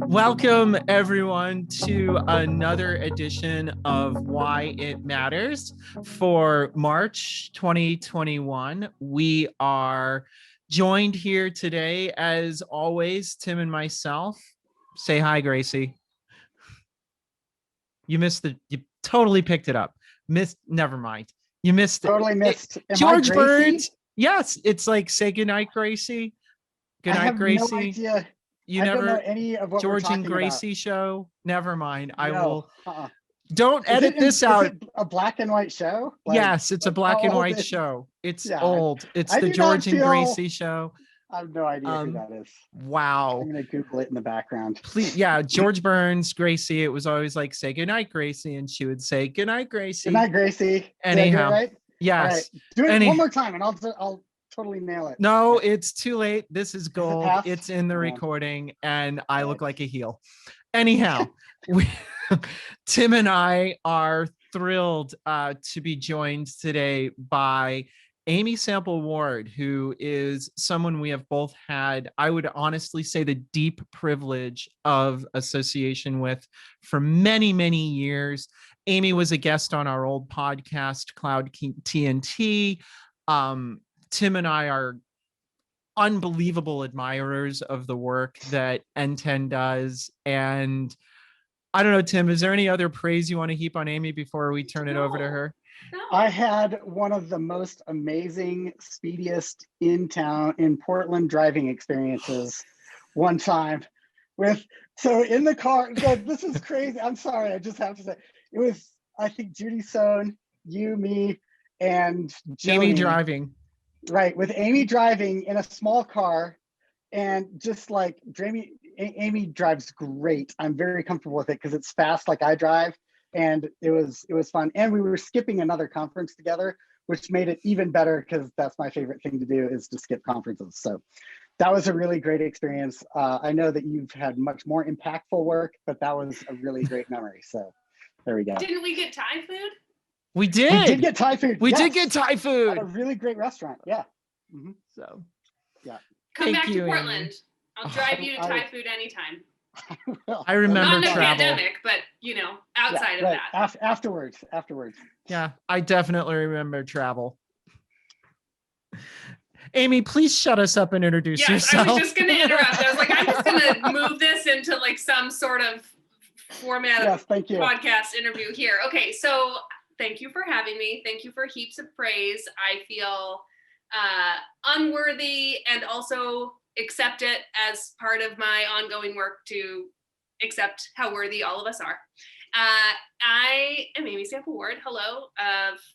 Welcome, everyone, to another edition of Why It Matters for March 2021. We are joined here today, as always, Tim and myself. Say hi, Gracie. You totally picked it up. Never mind. You missed it. Totally missed. George Burns. Yes, it's like, say goodnight, Gracie. Good night, Gracie. No idea. You never don't know any of what George we're and Gracie about. Show. Never mind. No. I will. Don't edit this Is out. it a black and white show? Yes, it's a black and white show. It's old. It's the George and Gracie Show. I have no idea who that is. Wow. I'm gonna Google it in the background. Please, yeah, George Burns, Gracie. It was always like, say goodnight, Gracie, and she would say goodnight, Gracie. Good night, Gracie. Anyhow, right? Yes. Right. Do it one more time, and I'll totally nail it. No, it's too late. This is gold. It's in the recording, and I look like a heel. Anyhow, Tim and I are thrilled to be joined today by Amy Sample Ward, who is someone we have both had, I would honestly say, the deep privilege of association with for many, many years. Amy was a guest on our old podcast, Cloud TNT. Tim and I are unbelievable admirers of the work that NTEN does. And I don't know, Tim, is there any other praise you want to heap on Amy before we turn it over to her? No. I had one of the most amazing, speediest in Portland driving experiences one time so in the car. This is crazy. I'm sorry. I just have to say it was, I think, Judy Sohn, you, me, and Joni. Amy driving. Right, with Amy driving in a small car, and just like Amy drives great. I'm very comfortable with it because it's fast like I drive, and it was fun. And we were skipping another conference together, which made it even better because that's my favorite thing to do, is to skip conferences. So that was a really great experience. I know that you've had much more impactful work, but that was a really great memory. So there we go. Didn't we get Thai food? We did get Thai food. We did get Thai food at a really great restaurant. Yeah. Mm-hmm. So yeah. Come back to Portland. Amy. I'll drive you to Thai food anytime. I remember not in a travel. Pandemic, but outside of that. Afterwards. Yeah, I definitely remember travel. Amy, please shut us up and introduce yourself. I was just going to interrupt. I was like, I'm just going to move this into like some sort of format of podcast interview here. Okay, so thank you for having me. Thank you for heaps of praise. I feel unworthy, and also accept it as part of my ongoing work to accept how worthy all of us are. I am Amy Sample Ward. Hello.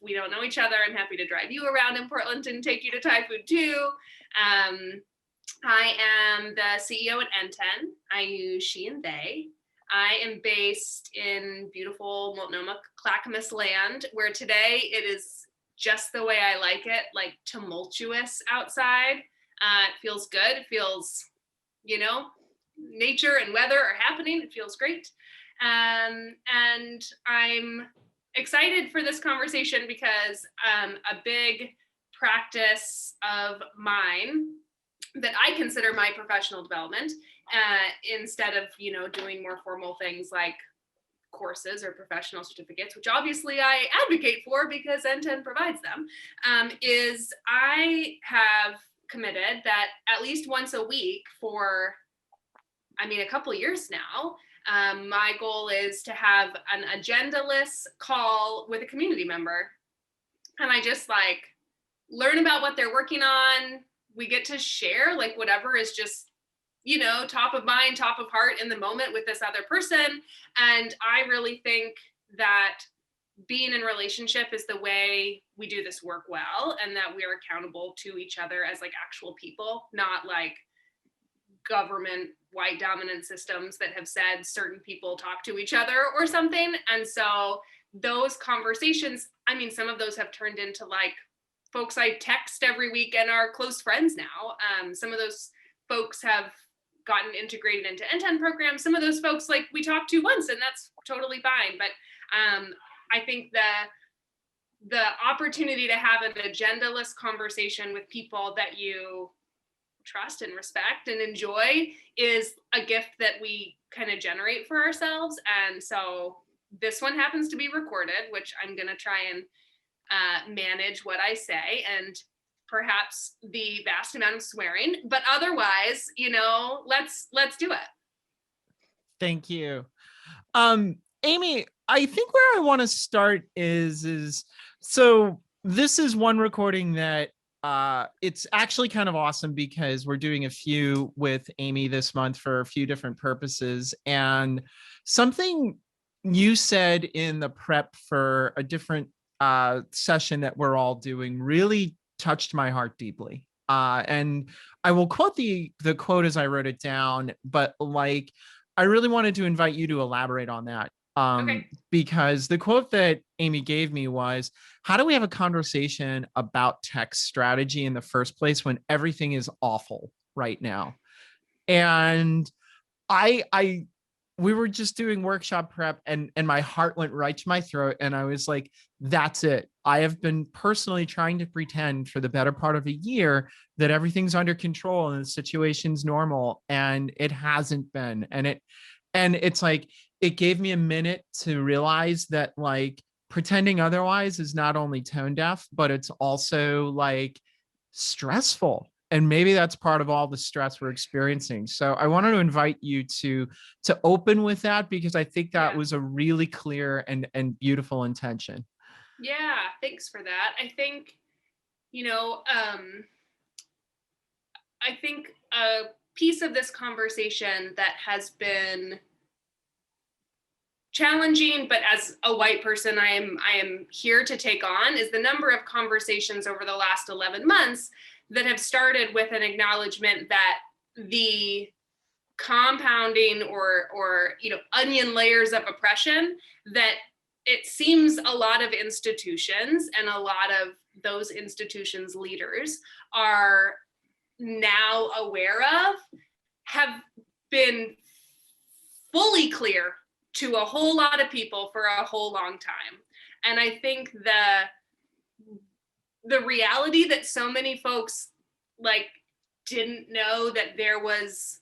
We don't know each other. I'm happy to drive you around in Portland and take you to Thai food too. I am the CEO at NTEN. I use she and they. I am based in beautiful Multnomah, Clackamas land, where today it is just the way I like it, like tumultuous outside. It feels good. It feels, nature and weather are happening. It feels great. And I'm excited for this conversation because a big practice of mine that I consider my professional development, instead of, doing more formal things like courses or professional certificates, which obviously I advocate for because NTEN provides them, is I have committed that at least once a week for, a couple of years now, my goal is to have an agenda-less call with a community member. And I just learn about what they're working on. We get to share whatever is just, top of mind, top of heart in the moment with this other person. And I really think that being in relationship is the way we do this work well, and that we are accountable to each other as actual people, not government white dominant systems that have said certain people talk to each other or something. And so those conversations, some of those have turned into folks I text every week and are close friends now. Some of those folks have gotten integrated into NTEN programs. Some of those folks we talked to once, and that's totally fine. But I think the opportunity to have an agendaless conversation with people that you trust and respect and enjoy is a gift that we kind of generate for ourselves. And so this one happens to be recorded, which I'm going to try and manage what I say, and perhaps the vast amount of swearing, but otherwise, let's do it. Thank you. Amy, I think where I want to start is so this is one recording that it's actually kind of awesome because we're doing a few with Amy this month for a few different purposes. And something you said in the prep for a different session that we're all doing really touched my heart deeply. And I will quote the quote as I wrote it down, but like, I really wanted to invite you to elaborate on that. Okay. Because the quote that Amy gave me was, how do we have a conversation about tech strategy in the first place when everything is awful right now? And we were just doing workshop prep and my heart went right to my throat. And I was like, that's it. I have been personally trying to pretend for the better part of a year that everything's under control and the situation's normal. And it hasn't been. And it's like, it gave me a minute to realize that like pretending otherwise is not only tone deaf, but it's also like stressful. And maybe that's part of all the stress we're experiencing. So I wanted to invite you to open with that, because I think that was a really clear and beautiful intention. Yeah, thanks for that. I think, I think a piece of this conversation that has been challenging, but as a white person, I am here to take on, is the number of conversations over the last 11 months that have started with an acknowledgement that the compounding or onion layers of oppression, that it seems a lot of institutions and a lot of those institutions' leaders are now aware of, have been fully clear to a whole lot of people for a whole long time. And I think the reality that so many folks like didn't know that there was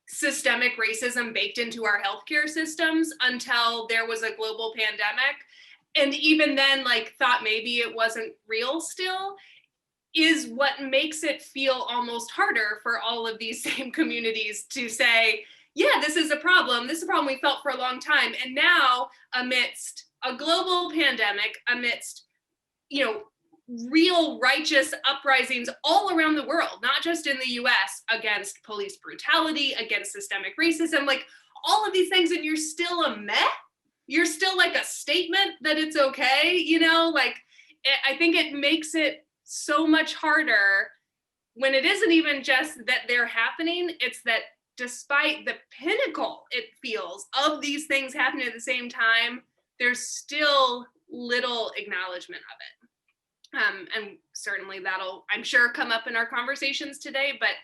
systemic racism baked into our healthcare systems until there was a global pandemic, and even then like thought maybe it wasn't real still, is what makes it feel almost harder for all of these same communities to say, yeah, this is a problem. This is a problem we felt for a long time. And now, amidst a global pandemic, amidst, real righteous uprisings all around the world, not just in the US, against police brutality, against systemic racism, like all of these things, and you're still a meh? You're still like a statement that it's okay, I think it makes it so much harder when it isn't even just that they're happening, it's that despite the pinnacle it feels of these things happening at the same time, there's still little acknowledgement of it. And certainly that'll, I'm sure, come up in our conversations today, but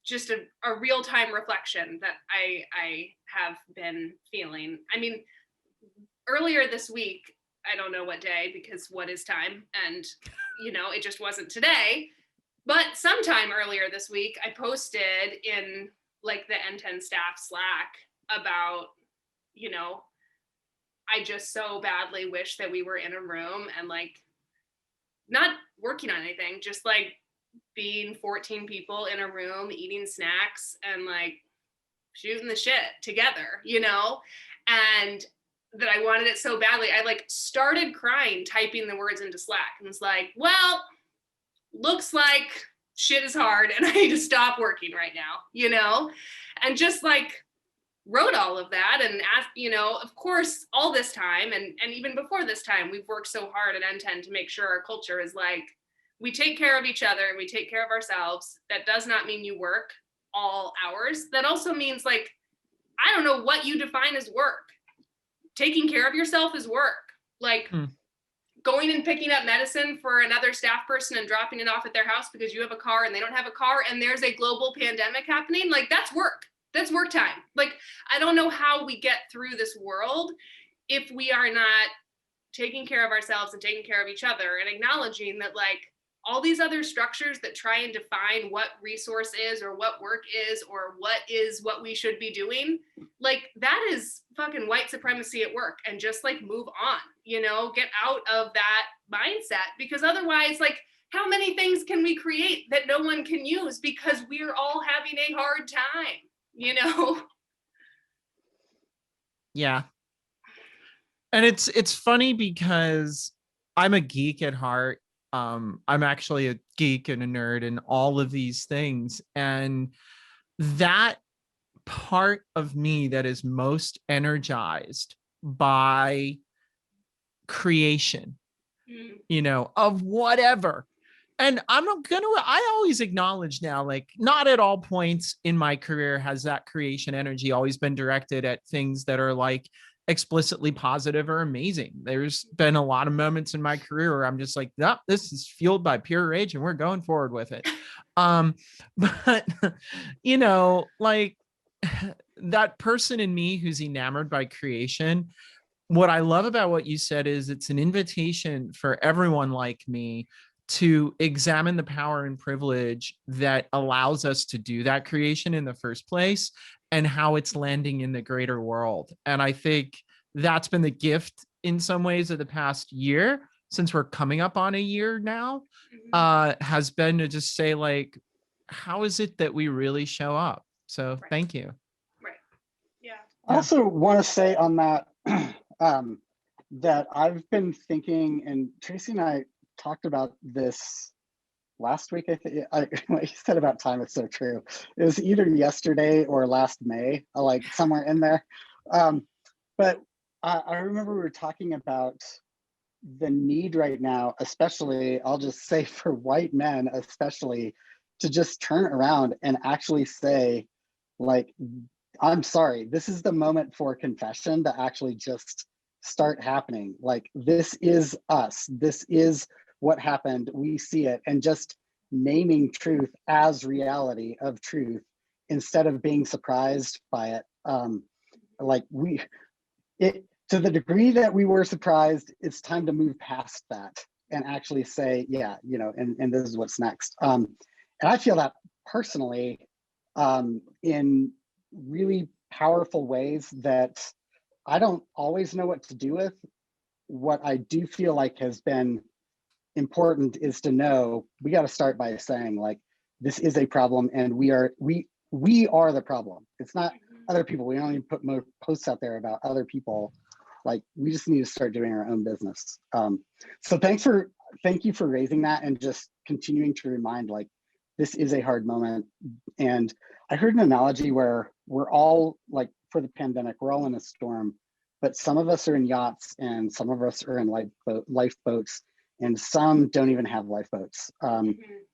just a real-time reflection that I have been feeling. I mean, earlier this week, I don't know what day, because what is time? And, it just wasn't today. But sometime earlier this week, I posted in like the NTEN staff Slack about, I just so badly wish that we were in a room and like not working on anything, just like being 14 people in a room eating snacks and like shooting the shit together, and that I wanted it so badly. I like started crying, typing the words into Slack, and was like, well, looks like shit is hard and I need to stop working right now, and just like wrote all of that and asked, of course, all this time and even before this time, we've worked so hard at NTEN to make sure our culture is like, we take care of each other and we take care of ourselves. That does not mean you work all hours. That also means like, I don't know what you define as work. Taking care of yourself is work. Like going and picking up medicine for another staff person and dropping it off at their house because you have a car and they don't have a car and there's a global pandemic happening. Like that's work. That's work time. Like, I don't know how we get through this world if we are not taking care of ourselves and taking care of each other, and acknowledging that like all these other structures that try and define what resource is or what work is or what we should be doing, like that is fucking white supremacy at work, and just like move on, you know, get out of that mindset, because otherwise, like, how many things can we create that no one can use because we're all having a hard time, you know? Yeah. And it's funny because I'm a geek at heart. I'm actually a geek and a nerd and all of these things. And that part of me that is most energized by creation, you know, of whatever. And I always acknowledge now, like, not at all points in my career has that creation energy always been directed at things that are like explicitly positive or amazing. There's been a lot of moments in my career where I'm just like, no, this is fueled by pure rage and we're going forward with it. But you know, like that person in me who's enamored by creation, what I love about what you said is it's an invitation for everyone like me to examine the power and privilege that allows us to do that creation in the first place and how it's landing in the greater world. And I think that's been the gift in some ways of the past year, since we're coming up on a year now, has been to just say, like, how is it that we really show up? So thank you. Right. Yeah. I also want to say on that, that I've been thinking, and Tracy and I talked about this last week. I think what you said about time is so true. It was either yesterday or last May, like somewhere in there. But I remember we were talking about the need right now, especially, I'll just say for white men, especially, to just turn around and actually say, like, I'm sorry, this is the moment for confession to actually just start happening. Like, this is us. This is what happened. We see it. And just naming truth as reality of truth instead of being surprised by it. To the degree that we were surprised, it's time to move past that and actually say, yeah, you know, and this is what's next. And I feel that personally in really powerful ways that I don't always know what to do with. What I do feel like has been important is to know we got to start by saying, like, this is a problem and we are the problem. It's not other people. We don't even put more posts out there about other people. Like, we just need to start doing our own business. So thank you for raising that and just continuing to remind, like, this is a hard moment. And I heard an analogy where we're all, like, for the pandemic, we're all in a storm, but some of us are in yachts and some of us are in lifeboats, and some don't even have lifeboats.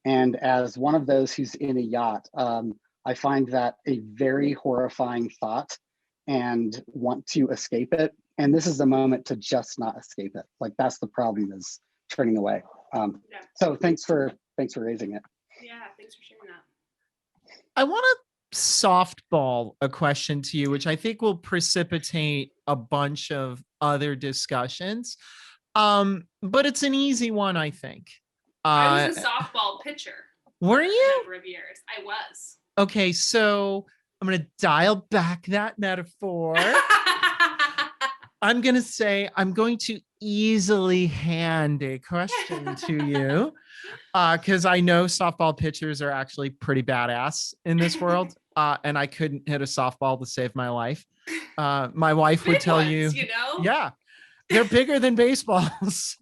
And as one of those who's in a yacht, I find that a very horrifying thought and want to escape it. And this is the moment to just not escape it. Like, that's the problem, is turning away. So thanks for raising it. Yeah, thanks for sharing that. I want to softball a question to you, which I think will precipitate a bunch of other discussions. But it's an easy one, I think. I was a softball pitcher. Were you? For a number of years. I was. Okay, so I'm going to dial back that metaphor. I'm going to say I'm going to easily hand a question to you because I know softball pitchers are actually pretty badass in this world, and I couldn't hit a softball to save my life. My wife would tell you, yeah, they're bigger than baseballs.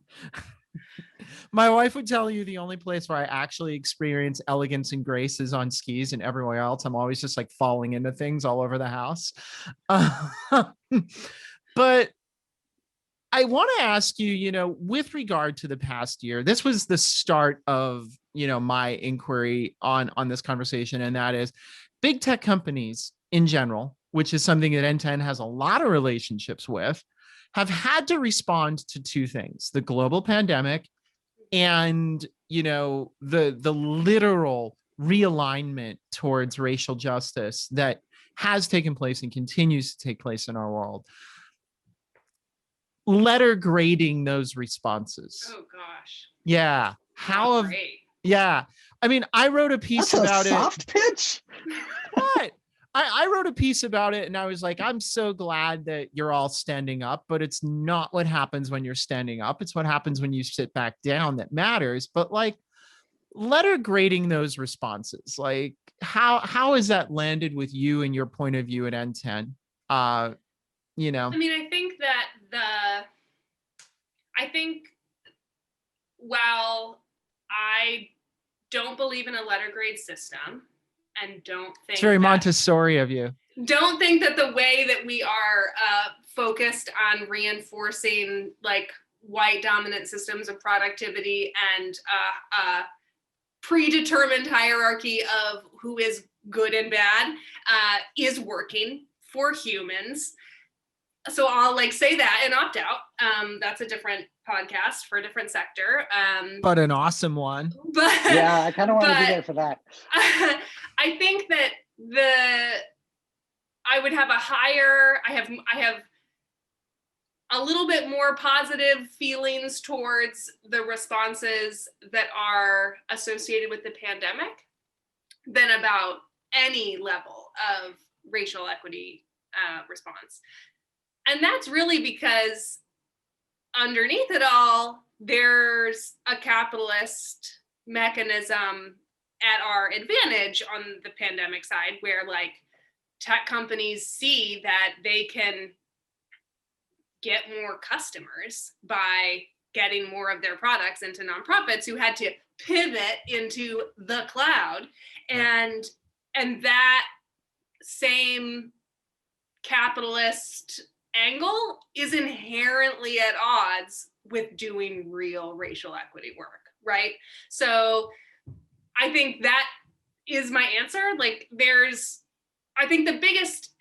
My wife would tell you the only place where I actually experience elegance and grace is on skis, and everywhere else I'm always just like falling into things all over the house. But I want to ask you, you know, with regard to the past year, this was the start of, you know, my inquiry on this conversation, and that is big tech companies in general, which is something that NTEN has a lot of relationships with, have had to respond to two things: the global pandemic and, you know, the literal realignment towards racial justice that has taken place and continues to take place in our world. letter grading those responses. Oh gosh. Yeah. How have, Great. yeah. I mean, I wrote a piece That's about a soft pitch. What? I wrote a piece about it and I was like, I'm so glad that you're all standing up, but it's not what happens when you're standing up. It's what happens when you sit back down that matters. But like, letter grading those responses, like how has that landed with you and your point of view at NTEN? You know, I mean, I think while I don't believe in a letter grade system and it's very Montessori of you. Don't think that the way that we are focused on reinforcing like white dominant systems of productivity and predetermined hierarchy of who is good and bad is working for humans. So I'll like say that and opt out. That's a different podcast for a different sector. But an awesome one. But yeah, I kind of want to be there for that. I think that I would have I have a little bit more positive feelings towards the responses that are associated with the pandemic than about any level of racial equity response. And that's really because underneath it all, there's a capitalist mechanism at our advantage on the pandemic side, where like tech companies see that they can get more customers by getting more of their products into nonprofits who had to pivot into the cloud. And that same capitalist angle is inherently at odds with doing real racial equity work, right? So I think that is my answer. Like I think the biggest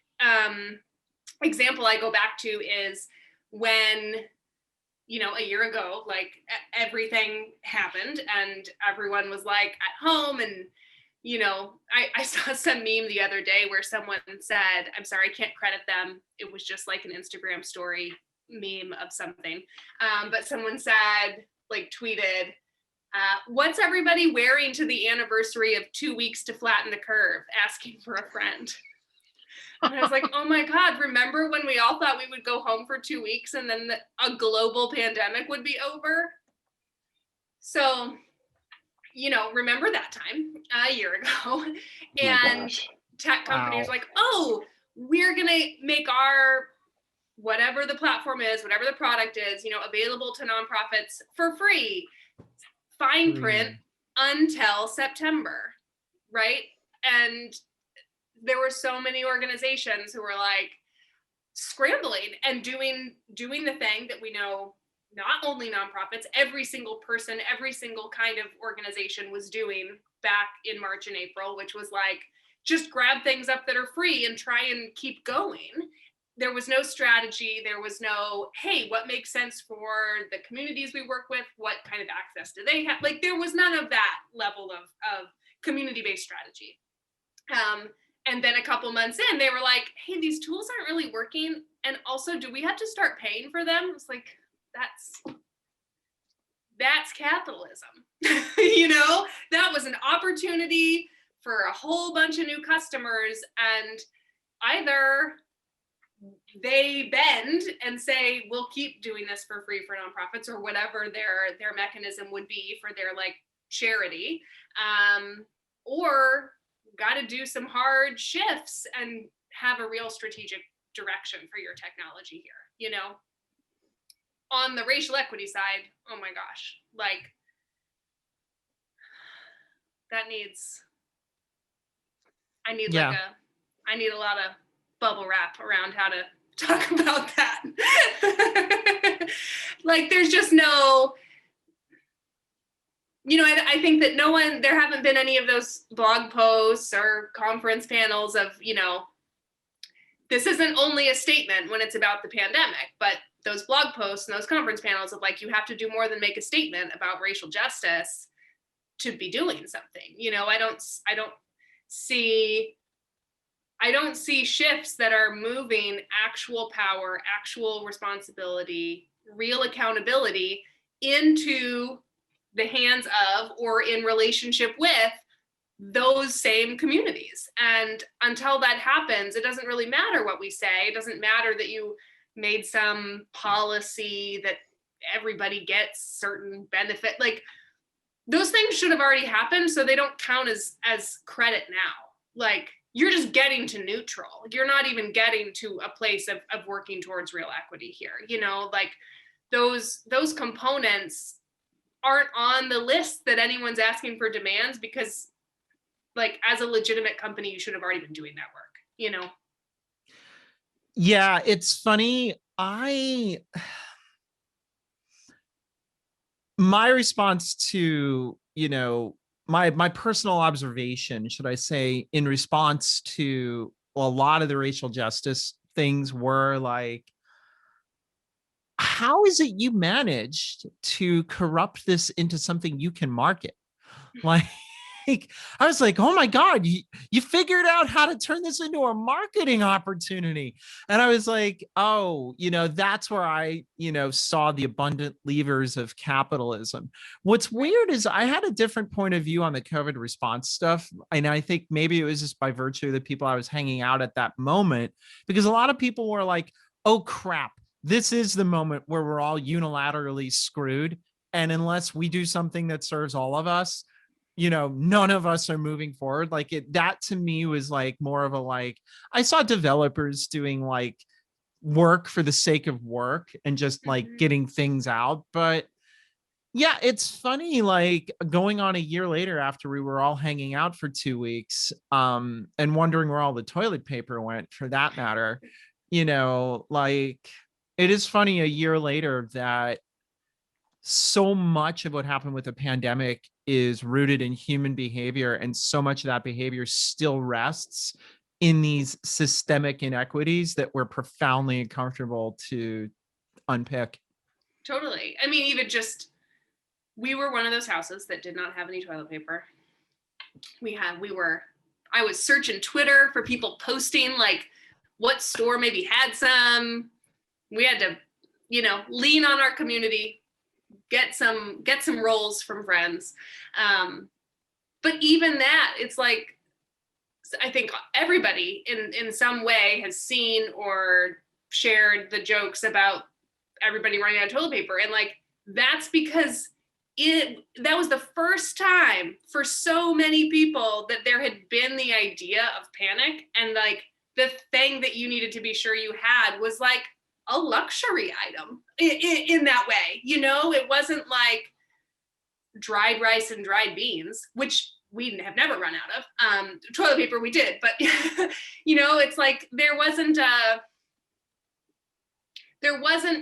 example I go back to is when, a year ago, like everything happened and everyone was like at home and, I saw some meme the other day where someone said, I'm sorry, I can't credit them. It was just like an Instagram story meme of something. But someone said, like tweeted, what's everybody wearing to the anniversary of 2 weeks to flatten the curve? Asking for a friend. And I was like, oh my God, remember when we all thought we would go home for 2 weeks and then a global pandemic would be over? So, remember that time a year ago. And tech companies are like, oh, we're going to make our whatever the platform is, whatever the product is, available to nonprofits for free. Fine print until September, right? And there were so many organizations who were like scrambling and doing the thing that we know not only nonprofits, every single person, every single kind of organization was doing back in March and April, which was like, just grab things up that are free and try and keep going. There was no strategy. There was no, hey, what makes sense for the communities we work with? What kind of access do they have? Like, there was none of that level of community-based strategy. And then a couple months in, they were like, hey, these tools aren't really working. And also, do we have to start paying for them? It's like, that's capitalism. That was an opportunity for a whole bunch of new customers, and either they bend and say, we'll keep doing this for free for nonprofits, or whatever their mechanism would be for their like charity, or got to do some hard shifts and have a real strategic direction for your technology here. On the racial equity side, oh my gosh, like that I need a lot of bubble wrap around how to talk about that. Like there's just no, I think that there haven't been any of those blog posts or conference panels of, this isn't only a statement when it's about the pandemic, but those blog posts and those conference panels of like, you have to do more than make a statement about racial justice to be doing something. I don't see shifts that are moving actual power, actual responsibility real accountability into the hands of or in relationship with those same communities. And until that happens, it doesn't really matter what we say. It doesn't matter that you made some policy that everybody gets certain benefit. Like, those things should have already happened, so they don't count as credit now. Like, you're just getting to neutral. You're not even getting to a place of working towards real equity here. You know, like those components aren't on the list that anyone's asking for demands, because like, as a legitimate company, you should have already been doing that work, you know? Yeah, it's funny. My response to, you know, my personal observation, should I say, in response to a lot of the racial justice things were like, how is it you managed to corrupt this into something you can market? Like, I was like, oh my God, you figured out how to turn this into a marketing opportunity. And I was like, oh, you know, that's where I, you know, saw the abundant levers of capitalism. What's weird is I had a different point of view on the COVID response stuff. And I think maybe it was just by virtue of the people I was hanging out at that moment, because a lot of people were like, oh crap, this is the moment where we're all unilaterally screwed. And unless we do something that serves all of us, you know, none of us are moving forward. Like, that to me was like more of a, like, I saw developers doing like work for the sake of work and just like getting things out. But yeah, it's funny, like going on a year later after we were all hanging out for 2 weeks, and wondering where all the toilet paper went, for that matter. You know, like, it is funny a year later that so much of what happened with the pandemic is rooted in human behavior, and so much of that behavior still rests in these systemic inequities that we're profoundly uncomfortable to unpick. Totally. I mean, even just, we were one of those houses that did not have any toilet paper. I was searching Twitter for people posting like what store maybe had some. We had to, you know, lean on our community, get some rolls from friends. But even that, it's like, I think everybody in some way has seen or shared the jokes about everybody running out of toilet paper. And like, that's because that was the first time for so many people that there had been the idea of panic. And like, the thing that you needed to be sure you had was like a luxury item in that way. You know, it wasn't like dried rice and dried beans, which we have never run out of. Toilet paper we did, but you know, it's like there wasn't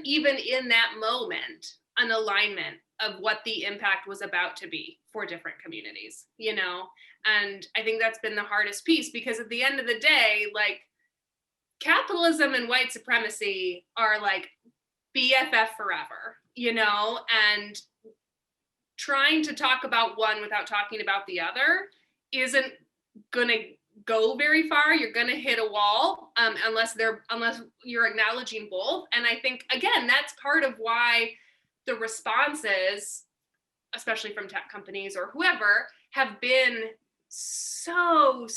even in that moment an alignment of what the impact was about to be for different communities, you know? And I think that's been the hardest piece, because at the end of the day, like, capitalism and white supremacy are like BFF forever, you know? And trying to talk about one without talking about the other isn't gonna go very far. You're gonna hit a wall, unless you're acknowledging both. And I think, again, that's part of why the responses, especially from tech companies or whoever, have been so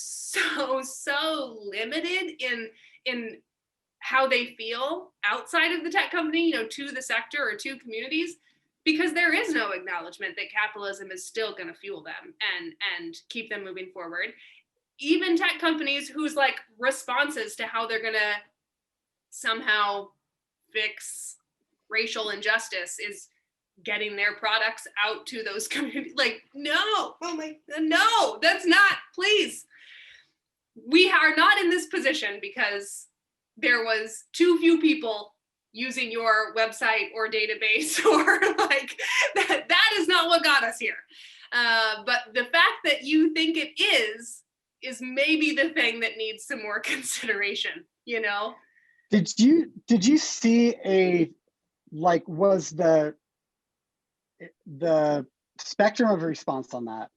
limited in how they feel outside of the tech company, you know, to the sector or to communities, because there is no acknowledgement that capitalism is still going to fuel them and keep them moving forward. Even tech companies whose like responses to how they're going to somehow fix racial injustice is getting their products out to those communities. Like, no, no, that's not, please. We are not in this position because there was too few people using your website or database, or like that is not what got us here. But the fact that you think it is maybe the thing that needs some more consideration, you know? Did you see was the spectrum of response on that?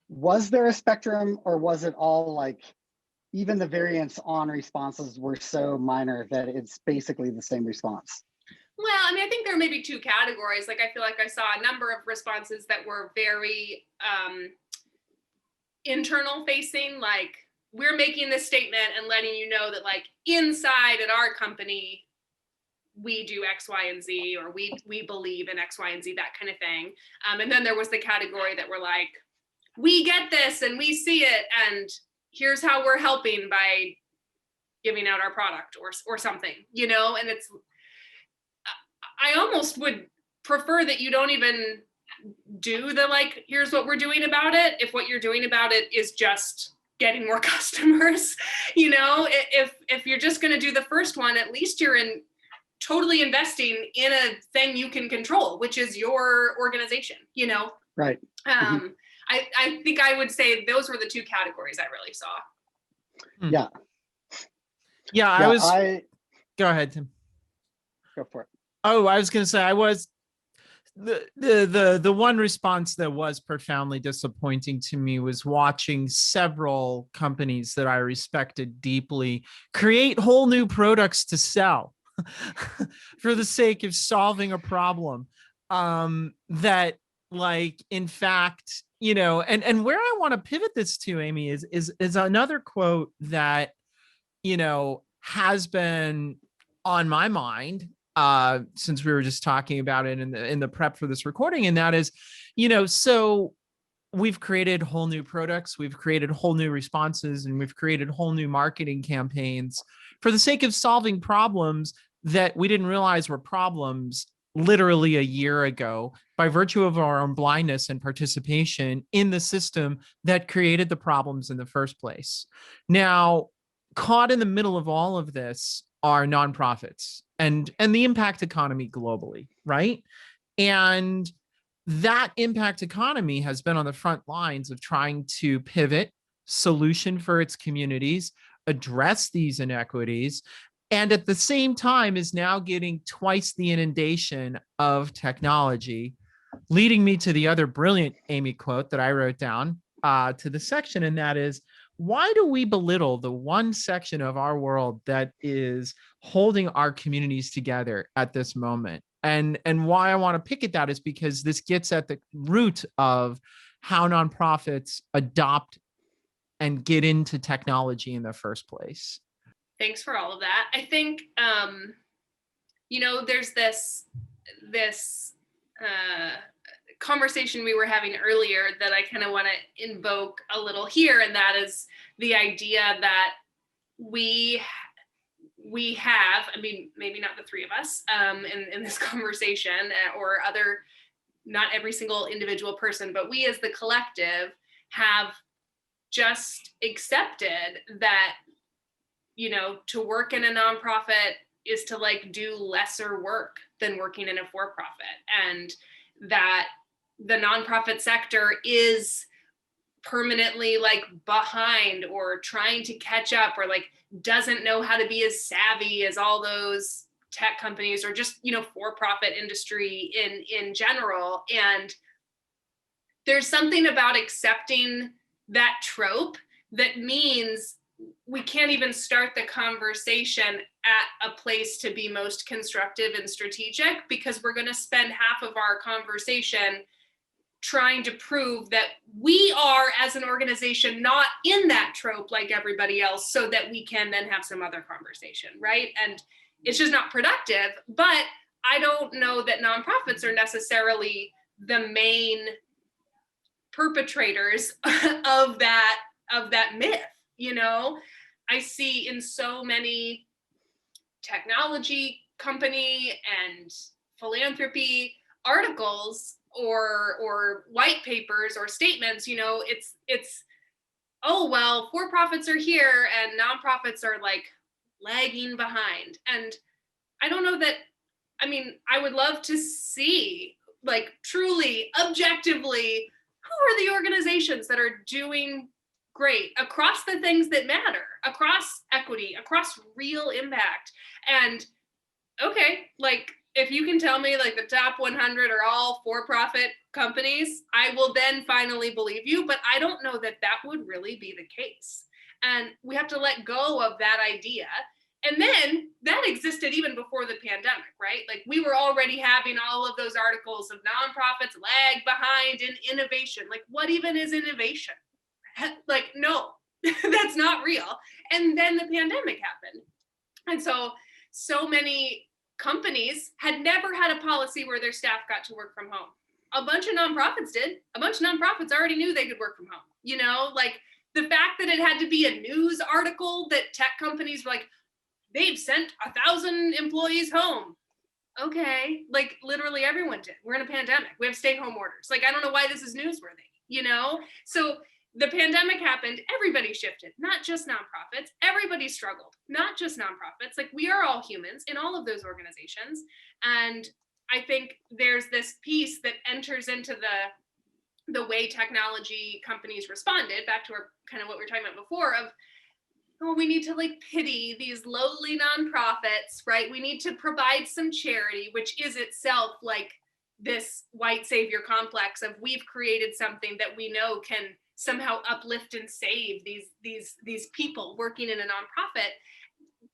Was there a spectrum, or was it all like, even the variance on responses were so minor that it's basically the same response? Well, I mean, I think there may be two categories. Like, I feel like I saw a number of responses that were very internal facing, like, we're making this statement and letting you know that, like, inside at our company, we do X, Y, and Z, or we believe in X, Y, and Z, that kind of thing. And then there was the category that were like, we get this and we see it, and here's how we're helping by giving out our product or something, you know. And it's, I almost would prefer that you don't even do the, like, here's what we're doing about it, if what you're doing about it is just getting more customers. You know, if you're just going to do the first one, at least you're totally investing in a thing you can control, which is your organization, you know? Right. I think I would say those were the two categories I really saw. Yeah. Yeah, go ahead, Tim. Go for it. Oh, I was going to say, the one response that was profoundly disappointing to me was watching several companies that I respected deeply create whole new products to sell for the sake of solving a problem that, like, in fact, you know, and where I want to pivot this to, Amy, is another quote that, you know, has been on my mind since we were just talking about it in the prep for this recording. And that is, you know, so we've created whole new products, we've created whole new responses, and we've created whole new marketing campaigns for the sake of solving problems that we didn't realize were problems literally a year ago by virtue of our own blindness and participation in the system that created the problems in the first place. Now, caught in the middle of all of this are nonprofits and the impact economy globally, right? And that impact economy has been on the front lines of trying to pivot, solution for its communities, address these inequities, and at the same time is now getting twice the inundation of technology, leading me to the other brilliant Amy quote that I wrote down to the section, and that is, why do we belittle the one section of our world that is holding our communities together at this moment? And why I want to pick at that is because this gets at the root of how nonprofits adopt and get into technology in the first place. Thanks for all of that. I think, you know, there's this conversation we were having earlier that I kind of want to invoke a little here, and that is the idea that we have, I mean, maybe not the three of us in this conversation, or other, not every single individual person, but we as the collective have just accepted that, you know, to work in a nonprofit is to, like, do lesser work than working in a for-profit, and that the nonprofit sector is permanently, like, behind or trying to catch up, or, like, doesn't know how to be as savvy as all those tech companies, or just, you know, for-profit industry in general. And there's something about accepting that trope that means we can't even start the conversation at a place to be most constructive and strategic, because we're going to spend half of our conversation trying to prove that we are, as an organization, not in that trope like everybody else, so that we can then have some other conversation, right? And it's just not productive. But I don't know that nonprofits are necessarily the main perpetrators of that myth. You know, I see in so many technology company and philanthropy articles or white papers or statements, you know, it's oh, well, for-profits are here and nonprofits are, like, lagging behind. And I don't know that, I mean, I would love to see, like, truly, objectively, who are the organizations that are doing great across the things that matter, across equity, across real impact. And okay, like, if you can tell me, like, the top 100 are all for-profit companies, I will then finally believe you. But I don't know that that would really be the case. And we have to let go of that idea And then that existed even before the pandemic, right? Like we were already having all of those articles of nonprofits lag behind in innovation. Like what even is innovation? Like, no, that's not real. And then the pandemic happened. And so many companies had never had a policy where their staff got to work from home. A bunch of nonprofits did. A bunch of nonprofits already knew they could work from home. You know, like the fact that it had to be a news article that tech companies were like, they've sent 1,000 employees home. Okay, like literally everyone did. We're in a pandemic. We have stay-home orders. Like, I don't know why this is newsworthy, you know? So the pandemic happened, everybody shifted, not just nonprofits. Everybody struggled, not just nonprofits. Like we are all humans in all of those organizations. And I think there's this piece that enters into the way technology companies responded, back to our kind of what we were talking about before, of, oh, we need to like pity these lowly nonprofits, right? We need to provide some charity, which is itself like this white savior complex of we've created something that we know can somehow uplift and save these people working in a nonprofit.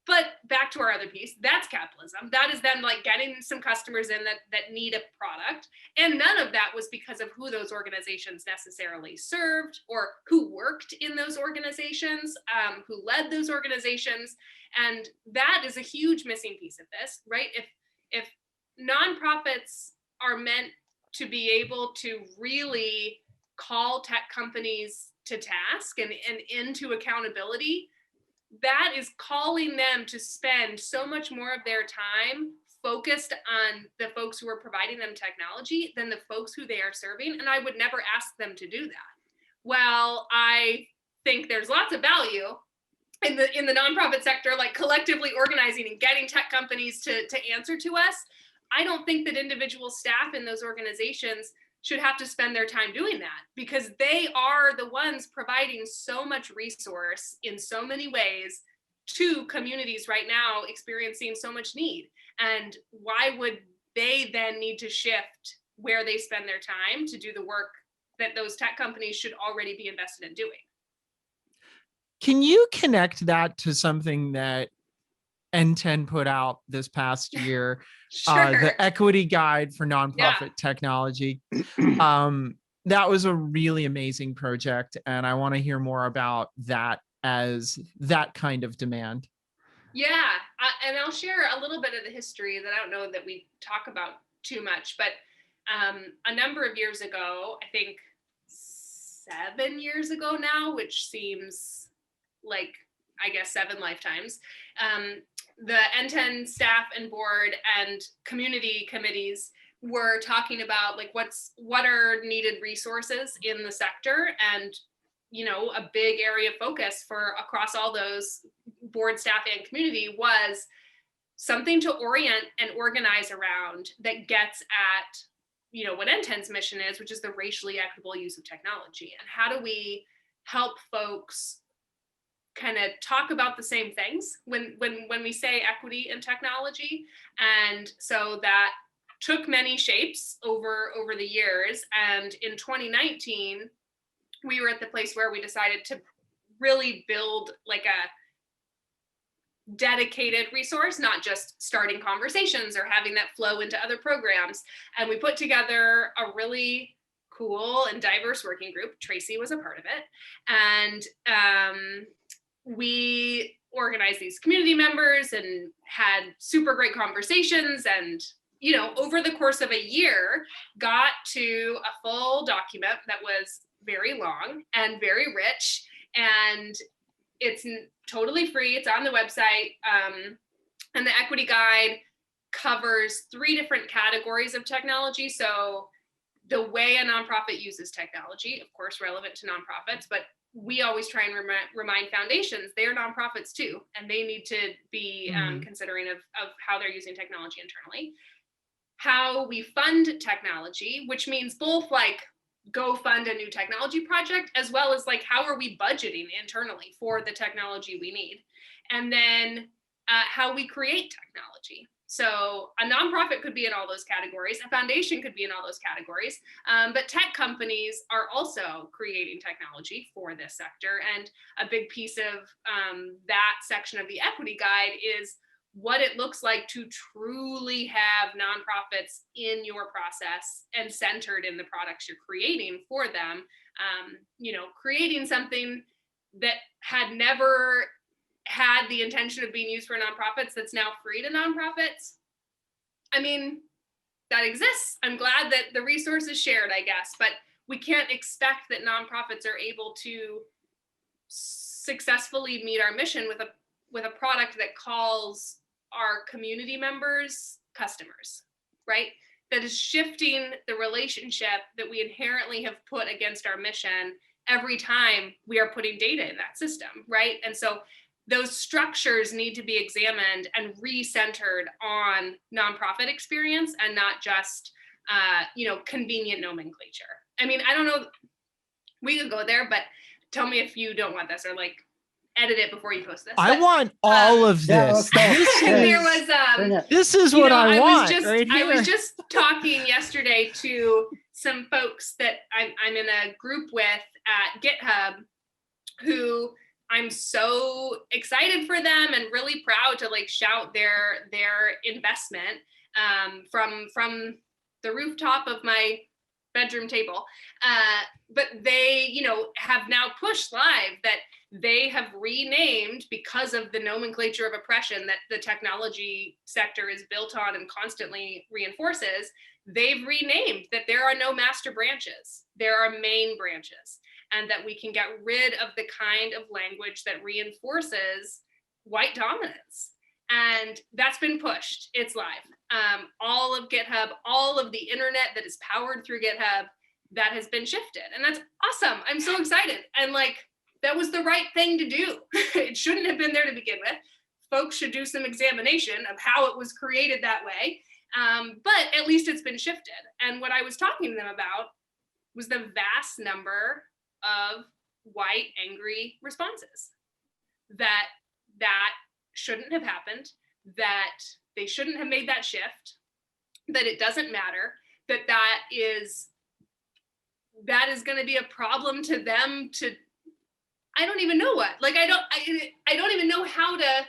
But back to our other piece, that's capitalism. That is them like getting some customers in that need a product. And none of that was because of who those organizations necessarily served or who worked in those organizations, who led those organizations. And that is a huge missing piece of this, right? If nonprofits are meant to be able to really call tech companies to task and into accountability, that is calling them to spend so much more of their time focused on the folks who are providing them technology than the folks who they are serving. And I would never ask them to do that. Well, I think there's lots of value in the nonprofit sector, like collectively organizing and getting tech companies to answer to us. I don't think that individual staff in those organizations should have to spend their time doing that, because they are the ones providing so much resource in so many ways to communities right now experiencing so much need. And why would they then need to shift where they spend their time to do the work that those tech companies should already be invested in doing? Can you connect that to something that NTEN put out this past year, Sure. the Equity Guide for Nonprofit Technology? That was a really amazing project, and I want to hear more about that as that kind of demand. Yeah, and I'll share a little bit of the history that I don't know that we talk about too much, but a number of years ago, I think 7 years ago now, which seems like, I guess, 7 lifetimes, the NTEN staff and board and community committees were talking about like what are needed resources in the sector. And, you know, a big area of focus for across all those board staff and community was something to orient and organize around that gets at, you know, what NTEN's mission is, which is the racially equitable use of technology. And how do we help folks kind of talk about the same things when we say equity in technology? And so that took many shapes over the years. And in 2019, we were at the place where we decided to really build like a dedicated resource, not just starting conversations or having that flow into other programs. And we put together a really cool and diverse working group. Tracy was a part of it. And we organized these community members and had super great conversations, and, you know, over the course of a year, got to a full document that was very long and very rich, and it's totally free. It's on the website. And the Equity Guide covers 3 different categories of technology. So the way a nonprofit uses technology, of course, relevant to nonprofits, but we always try and remind foundations, they're nonprofits too, and they need to be considering of how they're using technology internally. How we fund technology, which means both like go fund a new technology project, as well as like how are we budgeting internally for the technology we need. And then how we create technology. So a nonprofit could be in all those categories. A foundation could be in all those categories. But tech companies are also creating technology for this sector. And a big piece of that section of the equity guide is what it looks like to truly have nonprofits in your process and centered in the products you're creating for them. Creating something that had never had the intention of being used for nonprofits that's now free to nonprofits. I mean, that exists. I'm glad that the resource is shared, I guess, but we can't expect that nonprofits are able to successfully meet our mission with a product that calls our community members customers, right? That is shifting the relationship that we inherently have put against our mission every time we are putting data in that system, right? And so those structures need to be examined and re-centered on nonprofit experience and not just, convenient nomenclature. I mean, I don't know, we could go there, but tell me if you don't want this or like edit it before you post this. I want all of this. This is what I want right here. I was just talking yesterday to some folks that I'm in a group with at GitHub who I'm so excited for them and really proud to like shout their investment from the rooftop of my bedroom table. But they, have now pushed live that they have renamed, because of the nomenclature of oppression that the technology sector is built on and constantly reinforces, they've renamed that there are no master branches, there are main branches, and that we can get rid of the kind of language that reinforces white dominance. And that's been pushed, it's live. All of GitHub, all of the internet that is powered through GitHub, that has been shifted. And that's awesome, I'm so excited. And like, that was the right thing to do. It shouldn't have been there to begin with. Folks should do some examination of how it was created that way. But at least it's been shifted. And what I was talking to them about was the vast number of white angry responses that shouldn't have happened, that they shouldn't have made that shift, that it doesn't matter, that is going to be a problem to them to, I don't even know what, like, I don't even know how to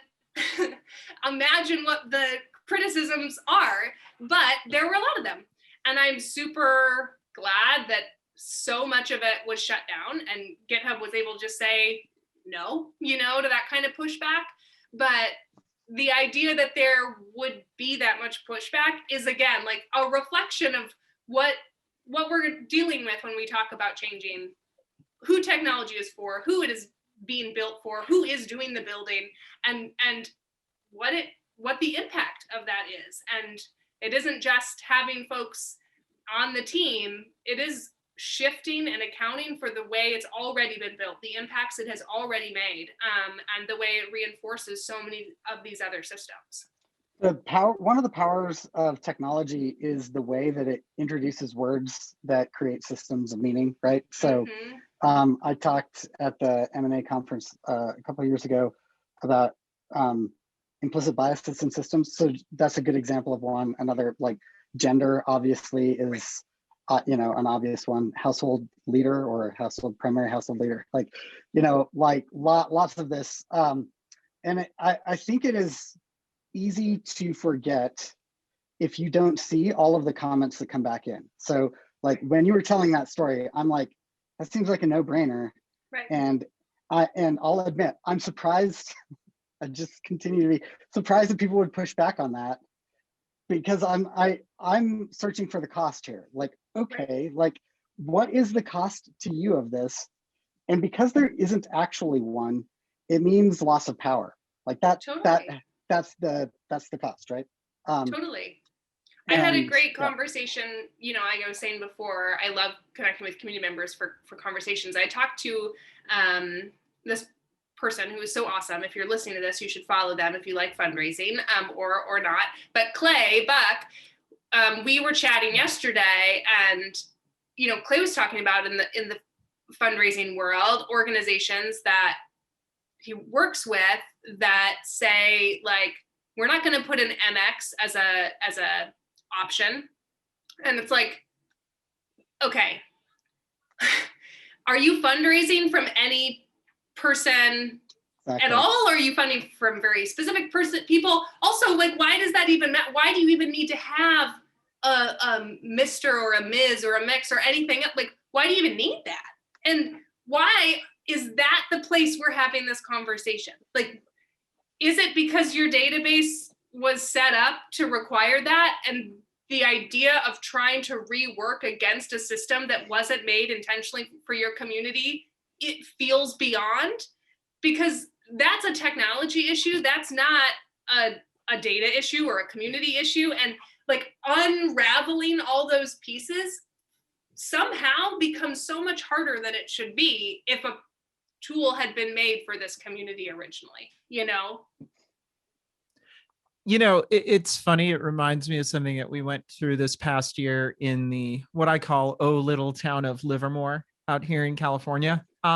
imagine what the criticisms are, but there were a lot of them. And I'm super glad that so much of it was shut down and GitHub was able to just say no, to that kind of pushback. But the idea that there would be that much pushback is, again, like a reflection of what we're dealing with when we talk about changing who technology is for, who it is being built for, who is doing the building, and what the impact of that is. And it isn't just having folks on the team, it is shifting and accounting for the way it's already been built, the impacts it has already made, and the way it reinforces so many of these other systems. One of the powers of technology is the way that it introduces words that create systems of meaning, right? So I talked at the M&A conference a couple of years ago about implicit biases in systems. So that's a good example of one. Another, like, gender obviously is an obvious one. Household leader or primary household leader, lots of this. And I think it is easy to forget if you don't see all of the comments that come back in. So like when you were telling that story, I'm like, that seems like a no-brainer. Right. And I'll admit, I'm surprised. I just continue to be surprised that people would push back on that, because I'm searching for the cost here. Like, okay, right. Like, what is the cost to you of this? And because there isn't actually one, it means loss of power. Like that. Totally. That's the cost, right? Totally. I had a great conversation. I was saying before, I love connecting with community members for conversations. I talked to this person who is so awesome. If you're listening to this, you should follow them if you like fundraising, or not. But Clay Buck, we were chatting yesterday, and Clay was talking about in the fundraising world, organizations that he works with that say, like, we're not going to put an MX as a option. And it's like, okay, are you fundraising from any person at all? Or are you funding from very specific people? Also, like, why does that even matter? Why do you even need to have a Mr. or a Ms. or a mix or anything? Like, why do you even need that? And why is that the place we're having this conversation? Like, is it because your database was set up to require that, and the idea of trying to rework against a system that wasn't made intentionally for your community, it feels beyond? Because that's a technology issue. That's not a data issue or a community issue. And like, unraveling all those pieces somehow becomes so much harder than it should be if a tool had been made for this community originally, you know? You know, it's funny. It reminds me of something that we went through this past year in the, what I call, oh, little town of Livermore out here in California. We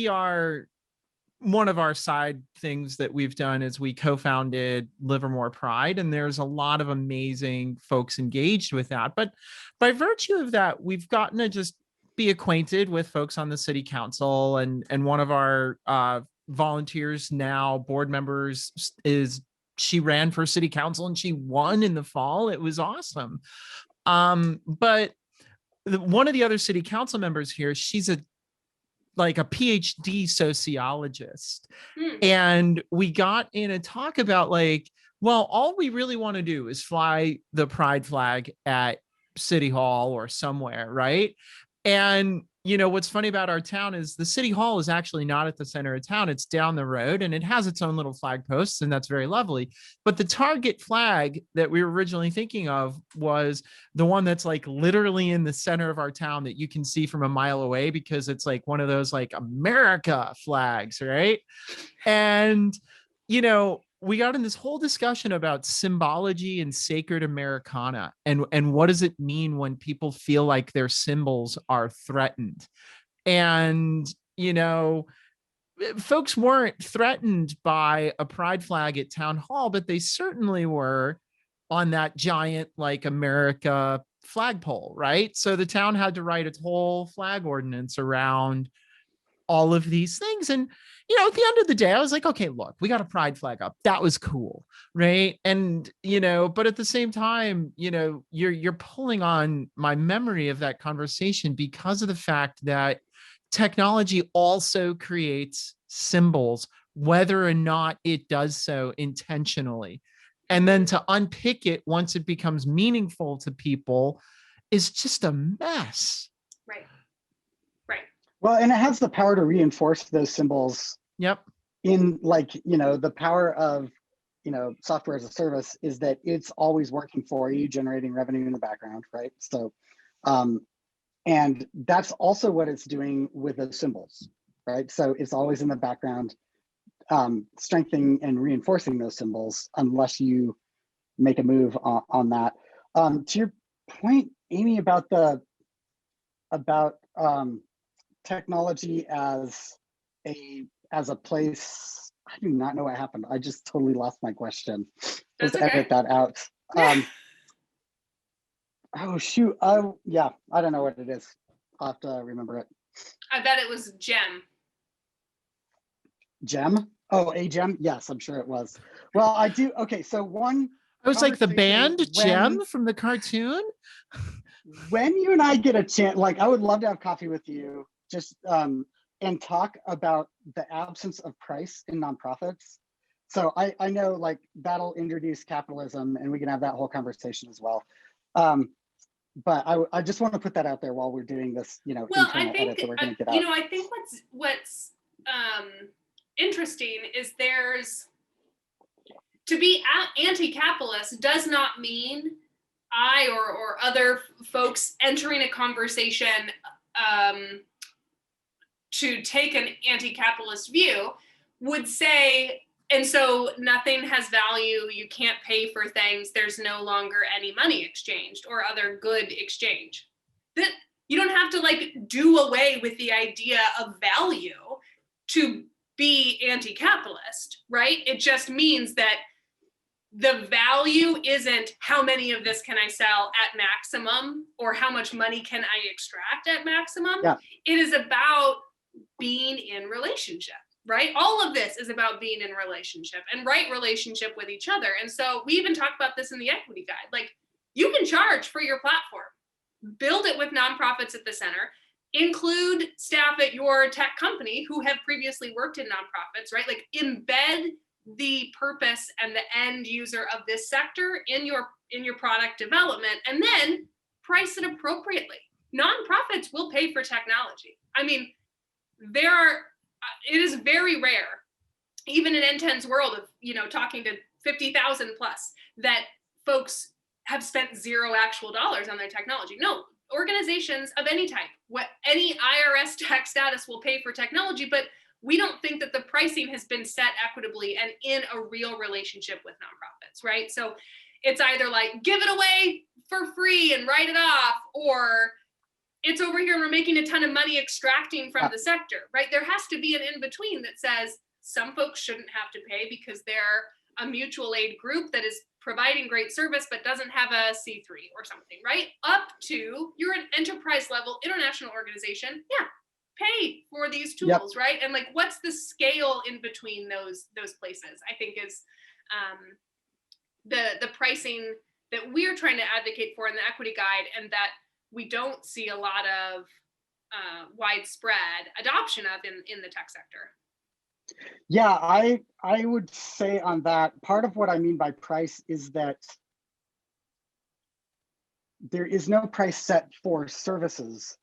are, one of our side things that we've done is we co-founded Livermore Pride, and there's a lot of amazing folks engaged with that. But by virtue of that, we've gotten to just be acquainted with folks on the city council, and one of our volunteers now, board members, she ran for city council and she won in the fall. It was awesome. But one of the other city council members here, she's a PhD sociologist. And we got in a talk about like, well, all we really want to do is fly the pride flag at City Hall or somewhere, right? And you know, what's funny about our town is the City Hall is actually not at the center of town. It's down the road, and it has its own little flag posts, and that's very lovely. But the target flag that we were originally thinking of was the one that's like literally in the center of our town that you can see from a mile away, because it's like one of those like America flags, right? And, you know, we got in this whole discussion about symbology and sacred Americana, and what does it mean when people feel like their symbols are threatened. And, you know, folks weren't threatened by a pride flag at town hall, but they certainly were on that giant like America flagpole, right? So the town had to write its whole flag ordinance around all of these things. And, you know, at the end of the day, I was like, okay, look, we got a pride flag up. That was cool. Right. And, you know, but at the same time, you know, you're pulling on my memory of that conversation because of the fact that technology also creates symbols, whether or not it does so intentionally. And then to unpick it once it becomes meaningful to people is just a mess. Right. Well, and it has the power to reinforce those symbols. Yep. In like, you know, the power of, you know, software as a service is that it's always working for you, generating revenue in the background, right? So, and that's also what it's doing with those symbols, right? So it's always in the background, strengthening and reinforcing those symbols unless you make a move on that. To your point, Amy, about technology as a place, I do not know what happened. I just totally lost my question. Let's edit that out. Oh shoot. Oh yeah, I don't know what it is. I'll have to remember it. I bet it was gem. Gem? Oh, a gem? Yes, I'm sure it was. Well, I do. Okay, so one. I was like the band Gem from the cartoon. When you and I get a chance, like I would love to have coffee with you, just and talk about the absence of price in nonprofits. So I know like that'll introduce capitalism, and we can have that whole conversation as well. But I just want to put that out there while we're doing this, you know, internal edit that we're going to get out. You know, I think what's interesting is to be anti-capitalist does not mean I or other folks entering a conversation to take an anti-capitalist view would say, and so nothing has value, you can't pay for things, there's no longer any money exchanged or other good exchange. That you don't have to like do away with the idea of value to be anti-capitalist, right? It just means that the value isn't how many of this can I sell at maximum or how much money can I extract at maximum. Yeah. It is about being in relationship, right? All of this is about being in relationship and right relationship with each other. And so we even talk about this in the equity guide. Like, you can charge for your platform, build it with nonprofits at the center, include staff at your tech company who have previously worked in nonprofits, right? Like, embed the purpose and the end user of this sector in your product development, and then price it appropriately. Nonprofits will pay for technology. I mean, it is very rare, even in NTEN's world of, you know, talking to 50,000 plus, that folks have spent zero actual dollars on their technology. No, organizations of any type, any IRS tax status will pay for technology, but we don't think that the pricing has been set equitably and in a real relationship with nonprofits, right? So it's either like, give it away for free and write it off, or it's over here and we're making a ton of money extracting from the sector, right? There has to be an in-between that says some folks shouldn't have to pay because they're a mutual aid group that is providing great service but doesn't have a C3 or something, right? Up to, you're an enterprise level international organization, yeah, pay for these tools, right? And like, what's the scale in between those places, I think is the pricing that we're trying to advocate for in the equity guide, and that we don't see a lot of widespread adoption of in the tech sector. Yeah, I would say on that, part of what I mean by price is that there is no price set for services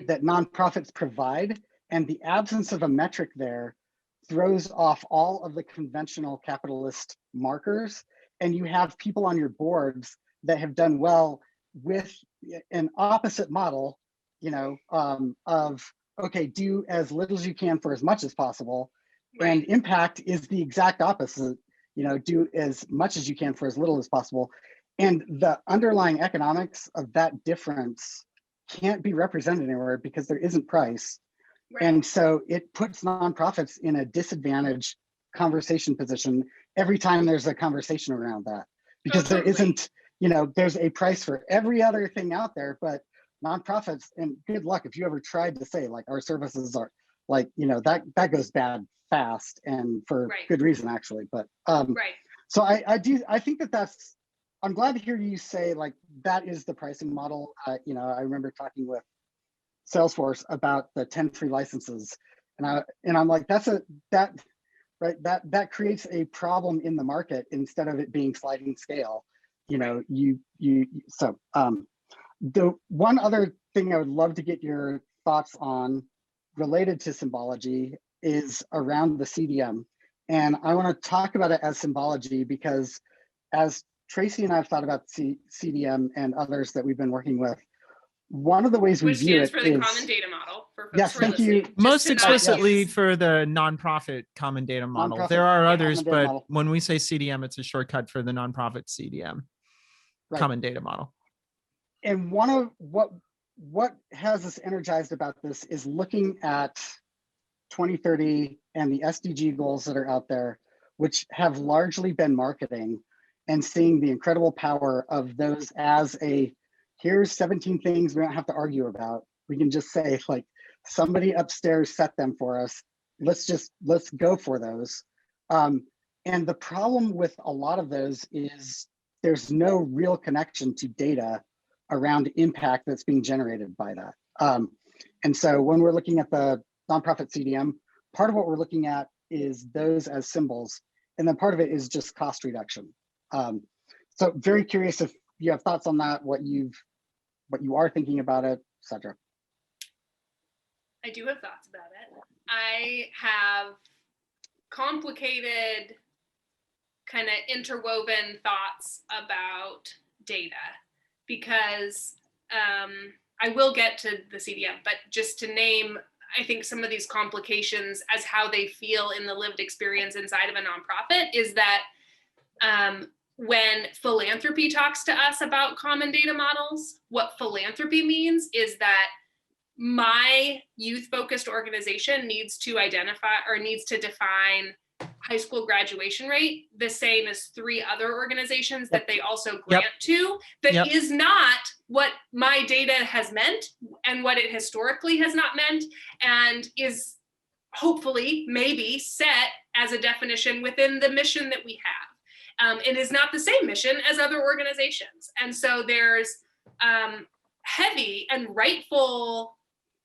that nonprofits provide, and the absence of a metric there throws off all of the conventional capitalist markers. And you have people on your boards that have done well with an opposite model, you know, of, okay, do as little as you can for as much as possible. Right. And impact is the exact opposite, you know, do as much as you can for as little as possible. And the underlying economics of that difference can't be represented anywhere because there isn't price. Right. And so it puts nonprofits in a disadvantaged conversation position every time there's a conversation around that, because there isn't, you know, there's a price for every other thing out there, but nonprofits, and good luck if you ever tried to say like our services are like, you know, that goes bad fast, and for good reason actually. But so I think that's, I'm glad to hear you say like that is the pricing model. You know, I remember talking with Salesforce about the 10 free licenses, and I'm like, that creates a problem in the market instead of it being sliding scale. You know, so the one other thing I would love to get your thoughts on related to symbology is around the CDM. And I want to talk about it as symbology because as Tracy and I have thought about CDM and others that we've been working with, one of the ways we view it is... Which stands for the Common Data Model. For folks yes, thank you. Most explicitly for the nonprofit Common Data Model. There are others, but when we say CDM, it's a shortcut for the nonprofit CDM, Common Data Model. And one of what has us energized about this is looking at 2030 and the SDG goals that are out there, which have largely been marketing, and seeing the incredible power of those as a, here's 17 things we don't have to argue about. We can just say like, somebody upstairs set them for us. Let's go for those. And the problem with a lot of those is there's no real connection to data around impact that's being generated by that. And so when we're looking at the nonprofit CDM, part of what we're looking at is those as symbols. And then part of it is just cost reduction. So very curious if you have thoughts on that, what you are thinking about it, etc. I do have thoughts about it. I have complicated, kind of interwoven thoughts about data, because I will get to the CDM, but just to name, I think some of these complications as how they feel in the lived experience inside of a nonprofit is that when philanthropy talks to us about common data models, what philanthropy means is that my youth-focused organization needs to identify or needs to define high school graduation rate the same as 3 other organizations that they also grant to, that is not what my data has meant and what it historically has not meant, and is hopefully maybe set as a definition within the mission that we have. It is not the same mission as other organizations. And so there's heavy and rightful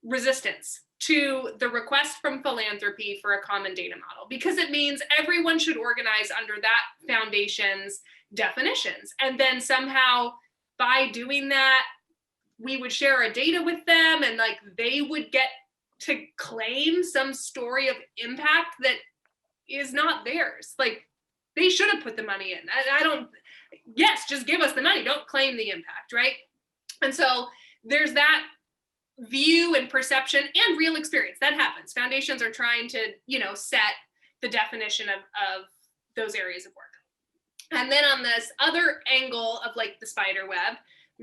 resistance to the request from philanthropy for a common data model, because it means everyone should organize under that foundation's definitions. And then somehow by doing that, we would share our data with them, and like they would get to claim some story of impact that is not theirs. Like they should have put the money in. I don't, yes, just give us the money. Don't claim the impact, right? And so there's that view and perception and real experience that happens. Foundations are trying to, set the definition of those areas of work. And then on this other angle of like the spider web,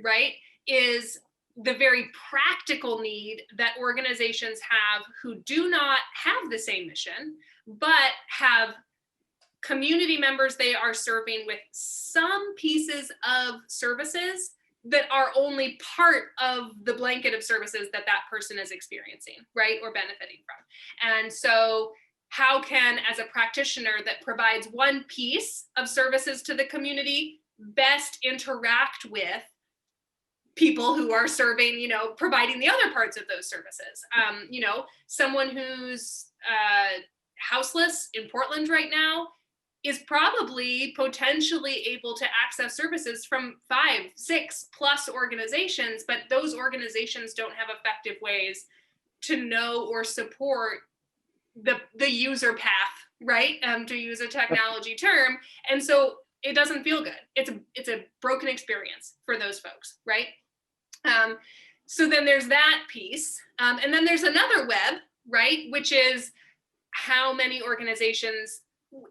right, is the very practical need that organizations have who do not have the same mission, but have community members they are serving with some pieces of services that are only part of the blanket of services that that person is experiencing, right, or benefiting from. And so how can, as a practitioner that provides one piece of services to the community, best interact with people who are serving, providing the other parts of those services? Someone who's houseless in Portland right now is probably potentially able to access services from 5, 6 plus organizations, but those organizations don't have effective ways to know or support the user path, right? To use a technology term. And so it doesn't feel good. It's a broken experience for those folks, right? So then there's that piece. And then there's another web, right? Which is how many organizations,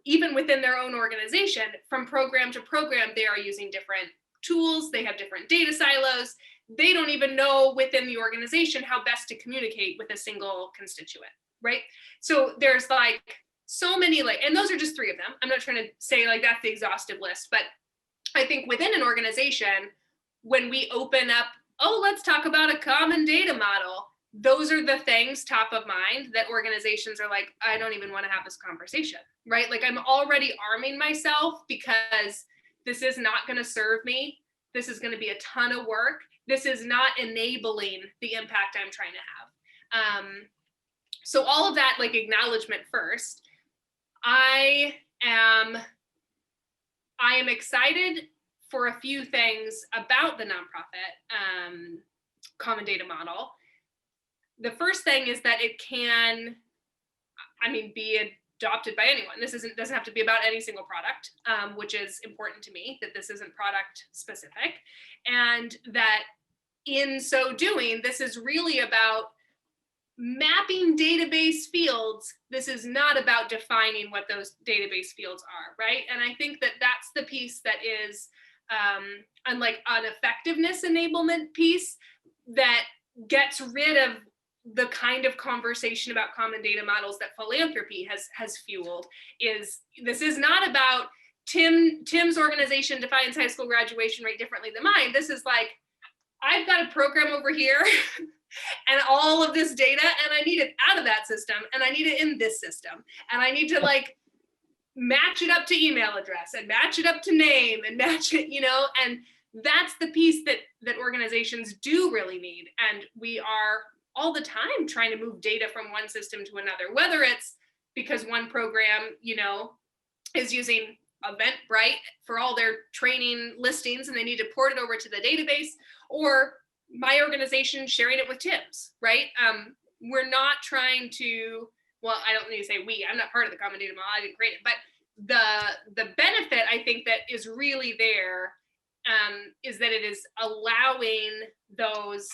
even within their own organization, from program to program, they are using different tools. They have different data silos. They don't even know within the organization how best to communicate with a single constituent, right? So there's like so many, and those are just 3 of them. I'm not trying to say like that's the exhaustive list, but I think within an organization, when we open up, let's talk about a common data model, those are the things top of mind that organizations are like, I don't even want to have this conversation, right? Like I'm already arming myself because this is not going to serve me. This is going to be a ton of work. This is not enabling the impact I'm trying to have. So all of that, like acknowledgement first. I am excited for a few things about the nonprofit common data model. The first thing is that it can, be adopted by anyone. This doesn't have to be about any single product, which is important to me, that this isn't product specific. And that in so doing, this is really about mapping database fields. This is not about defining what those database fields are, right? And I think that that's the piece that is, unlike an effectiveness enablement piece, that gets rid of the kind of conversation about common data models that philanthropy has fueled. This is not about Tim's organization defines high school graduation rate differently than mine. This is like, I've got a program over here and all of this data, and I need it out of that system, and I need it in this system, and I need to like match it up to email address and match it up to name and match it, and that's the piece that organizations do really need. And we are all the time trying to move data from one system to another, whether it's because one program, is using Eventbrite for all their training listings and they need to port it over to the database, or my organization sharing it with Tim's, right? We're not trying to, well, I don't need to say we, I'm not part of the common data model, I didn't create it, but the benefit I think that is really there is that it is allowing those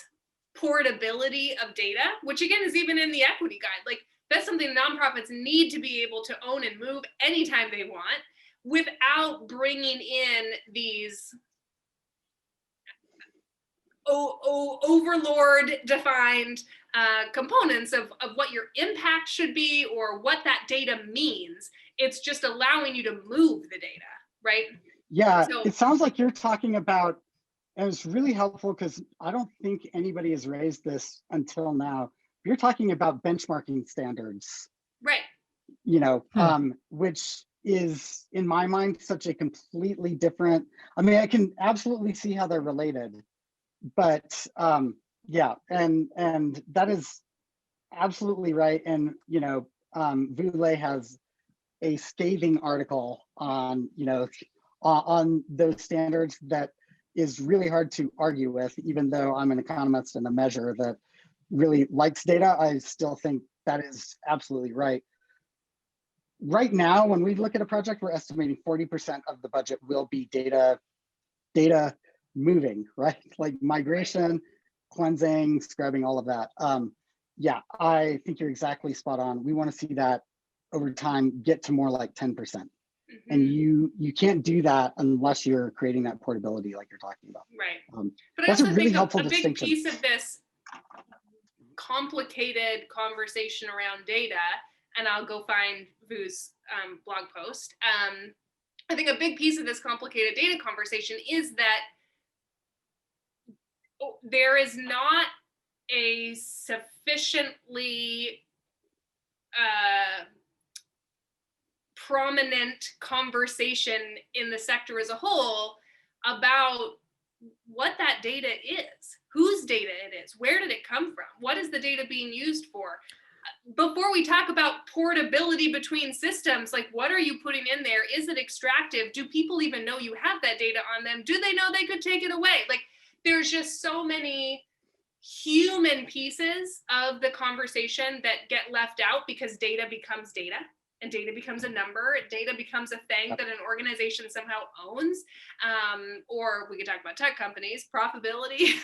portability of data, which again is even in the equity guide. Like that's something nonprofits need to be able to own and move anytime they want, without bringing in these overlord defined components of what your impact should be or what that data means. It's just allowing you to move the data, right? Yeah, So, it sounds like you're talking about, and it's really helpful because I don't think anybody has raised this until now. You're talking about benchmarking standards, right. you know, which is in my mind such a completely different, I mean, I can absolutely see how they're related, but yeah, and that is absolutely right. And you know, Voulet has a scathing article on, you know, on those standards that is really hard to argue with. Even though I'm an economist and a measure that really likes data, I still think that is absolutely right. Right now, when we look at a project, we're estimating 40% of the budget will be data moving, right? Like migration, cleansing, scrubbing, all of that. Yeah, I think you're exactly spot on. We want to see that over time get to more like 10%. Mm-hmm. And you can't do that unless you're creating that portability like you're talking about. Right. But that's I also a really think helpful a big distinction. piece of this complicated conversation around data, and I'll go find Vu's blog post. I think a big piece of this complicated data conversation is that there is not a sufficiently prominent conversation in the sector as a whole about what that data is, whose data it is, where did it come from, what is the data being used for. Before we talk about portability between systems, like what are you putting in there? Is it extractive? Do people even know you have that data on them? Do they know they could take it away? Like there's just so many human pieces of the conversation that get left out because data becomes data. And data becomes a number. Data becomes a thing that an organization somehow owns. Or we could talk about tech companies, profitability.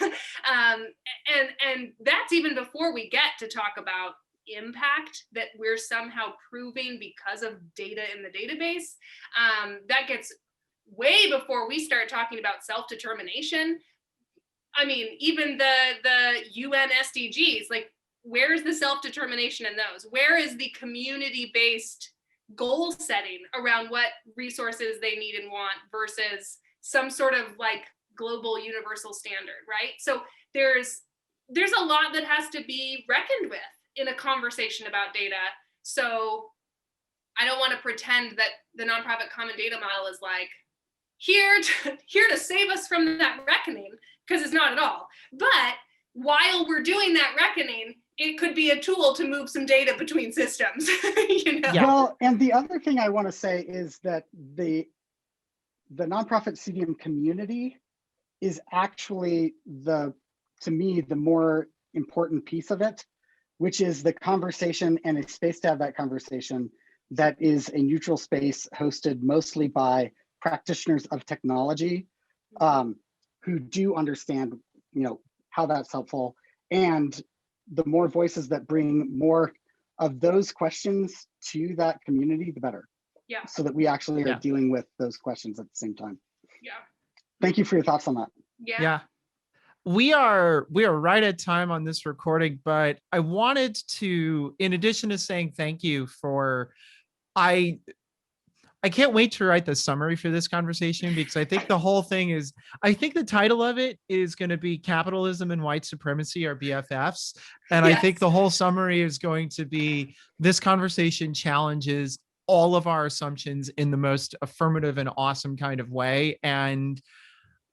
And that's even before we get to talk about impact that we're somehow proving because of data in the database. That gets way before we start talking about self-determination. I mean, even the UN SDGs, like, where's the self-determination in those? Where is the community-based goal setting around what resources they need and want versus some sort of like global universal standard, right? So there's a lot that has to be reckoned with in a conversation about data. So I don't want to pretend that the nonprofit common data model is like here to save us from that reckoning, because it's not at all. But while we're doing that reckoning, it could be a tool to move some data between systems. You know? Well, and the other thing I want to say is that the nonprofit CDM community is actually to me, the more important piece of it, which is the conversation and a space to have that conversation that is a neutral space hosted mostly by practitioners of technology who do understand, you know, how that's helpful. And the more voices that bring more of those questions to that community, the better. Yeah. So that we actually are dealing with those questions at the same time. Yeah. Thank you for your thoughts on that. Yeah. We are right at time on this recording, but I wanted to, in addition to saying thank you for, I can't wait to write the summary for this conversation, because I think the whole thing is, I think the title of it is going to be Capitalism and White Supremacy are BFFs. And I think the whole summary is going to be, this conversation challenges all of our assumptions in the most affirmative and awesome kind of way. And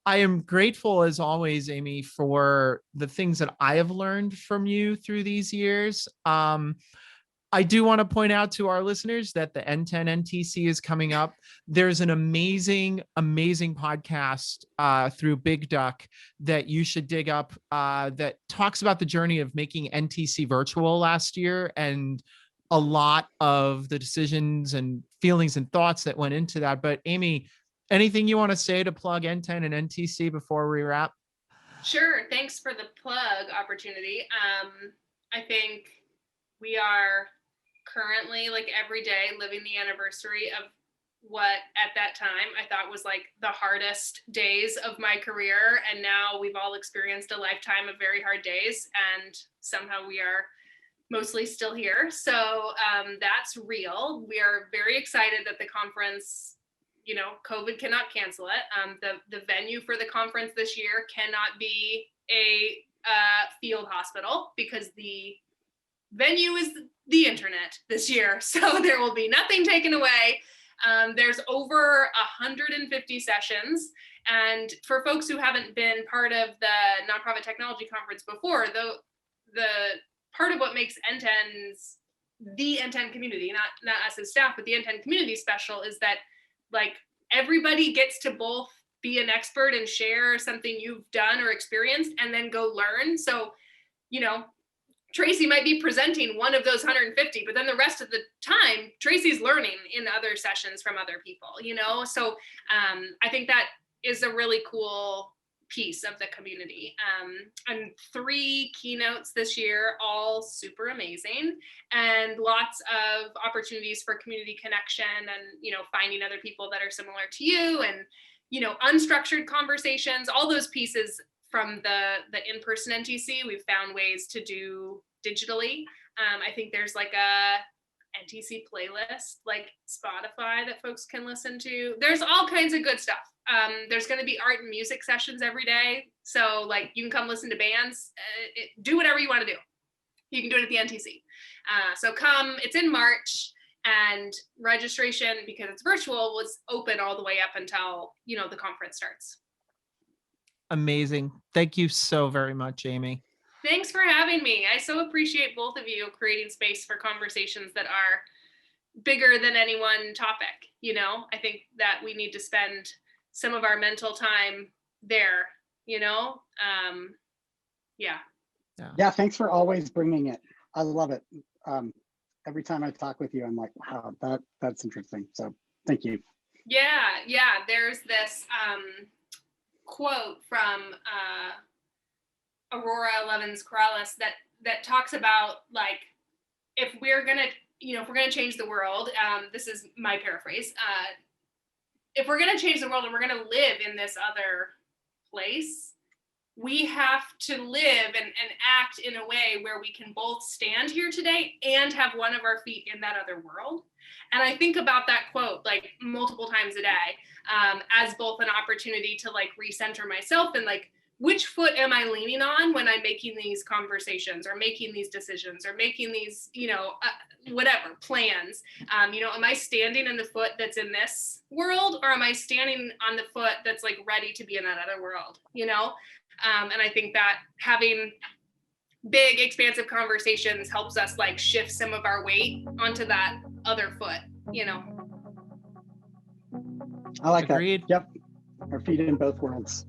I am grateful, as always, Amy, for the things that I have learned from you through these years. I do want to point out to our listeners that the NTEN NTC is coming up. There's an amazing podcast through Big Duck that you should dig up that talks about the journey of making NTC virtual last year and a lot of the decisions and feelings and thoughts that went into that. But Amy, anything you want to say to plug NTEN and NTC before we wrap? Sure. Thanks for the plug opportunity. I think we are currently, like every day, living the anniversary of what at that time I thought was like the hardest days of my career. And now we've all experienced a lifetime of very hard days, and somehow we are mostly still here. So that's real. We are very excited that the conference, you know, COVID cannot cancel it. The venue for the conference this year cannot be a field hospital, because the venue is the internet this year. So there will be nothing taken away. There's over 150 sessions. And for folks who haven't been part of the Nonprofit Technology Conference before, the part of what makes NTEN's, the NTEN community, not us as staff, but the NTEN community special, is that like everybody gets to both be an expert and share something you've done or experienced and then go learn. So, you know, Tracy might be presenting one of those 150, but then the rest of the time, Tracy's learning in other sessions from other people, you know? So I think that is a really cool piece of the community. And 3 keynotes this year, all super amazing, and lots of opportunities for community connection and, you know, finding other people that are similar to you, and, you know, unstructured conversations, all those pieces from the in-person NTC, we've found ways to do digitally. I think there's like a NTC playlist, like Spotify, that folks can listen to. There's all kinds of good stuff. There's going to be art and music sessions every day. So like you can come listen to bands, do whatever you want to do. You can do it at the NTC. So come, it's in March, and registration, because it's virtual, was open all the way up until, you know, the conference starts. Amazing. Thank you so very much, Amy. Thanks for having me. I so appreciate both of you creating space for conversations that are bigger than any one topic. You know, I think that we need to spend some of our mental time there, you know? Yeah, thanks for always bringing it. I love it. Every time I talk with you, I'm like, wow, that's interesting. So thank you. Yeah. There's this quote from Aurora Levins-Corrales that talks about, like, if we're gonna change the world, this is my paraphrase, if we're gonna change the world and we're gonna live in this other place, we have to live and act in a way where we can both stand here today and have one of our feet in that other world. And I think about that quote like multiple times a day, as both an opportunity to like recenter myself and like, which foot am I leaning on when I'm making these conversations or making these decisions or making these, you know, whatever plans? You know, am I standing in the foot that's in this world, or am I standing on the foot that's like ready to be in that other world, you know? And I think that having big, expansive conversations helps us like shift some of our weight onto that other foot, you know? I like Agreed. that. Yep. Our feet in both worlds.